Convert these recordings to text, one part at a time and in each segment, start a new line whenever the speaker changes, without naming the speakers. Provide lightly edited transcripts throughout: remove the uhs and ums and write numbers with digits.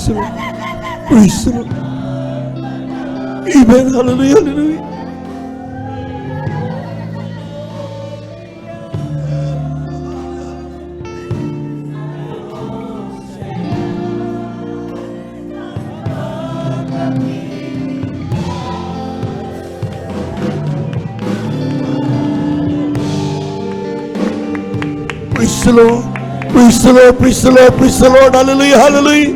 the Lord. Praise the Lord. Amen. Hallelujah. Hallelujah. Praise the Lord. Praise the Lord. Praise the Lord. Praise the Lord. Hallelujah. Hallelujah.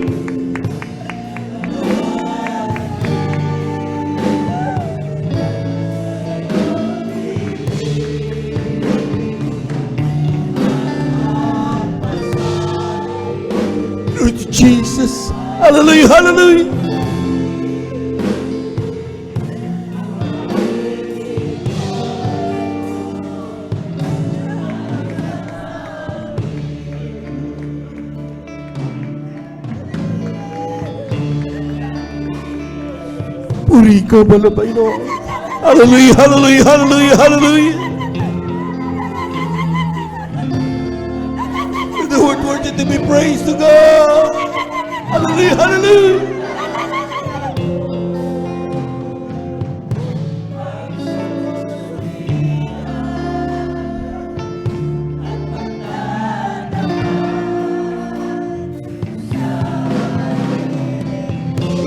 Glory to Jesus. Hallelujah. Hallelujah. Puri ka pala, Panginoon. Hallelujah, hallelujah, hallelujah, hallelujah. The word worthy to be praised to God. Hallelujah, hallelujah.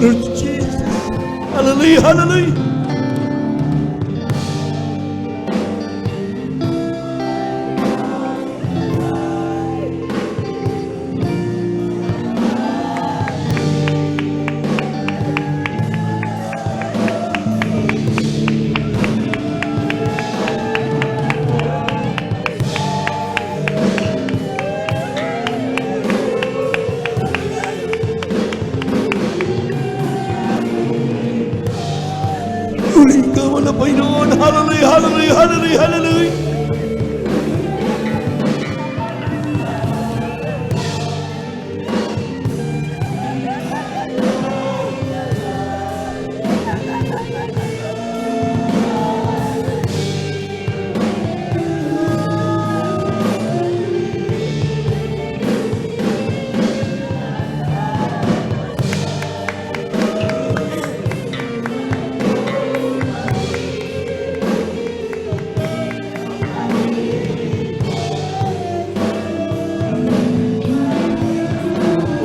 Lord Jesus. Hallelujah, hallelujah. Puri ka pala, Panginoon. Hallelujah, hallelujah, hallelujah, hallelujah.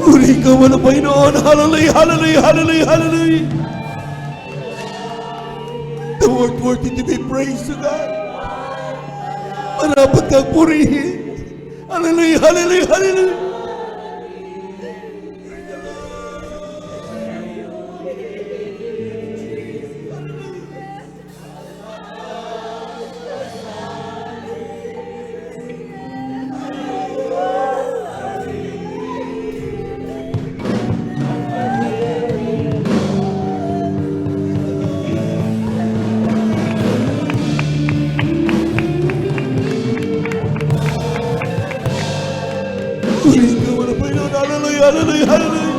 Puri ka pala, Panginoon. Hallelujah, hallelujah, hallelujah, hallelujah. The word worthy to be praised to God. Marapat kang purihin. Hallelujah, hallelujah, hallelujah. Puri ka pala, Panginoon. Hallelujah, hallelujah, hallelujah.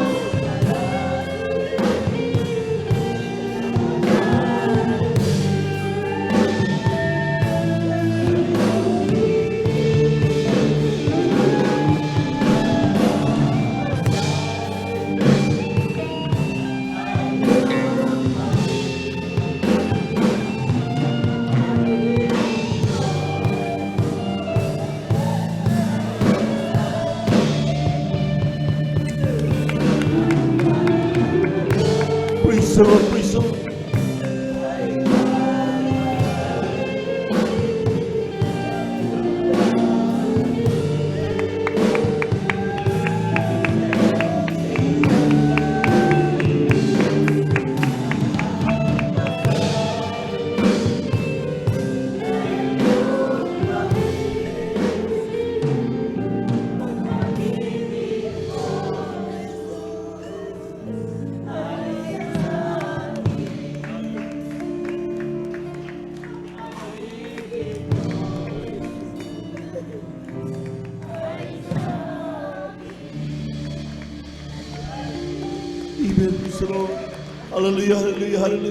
Praise the Lord, praise the Lord. Amen. Praise the Lord. Hallelujah, hallelujah, hallelujah.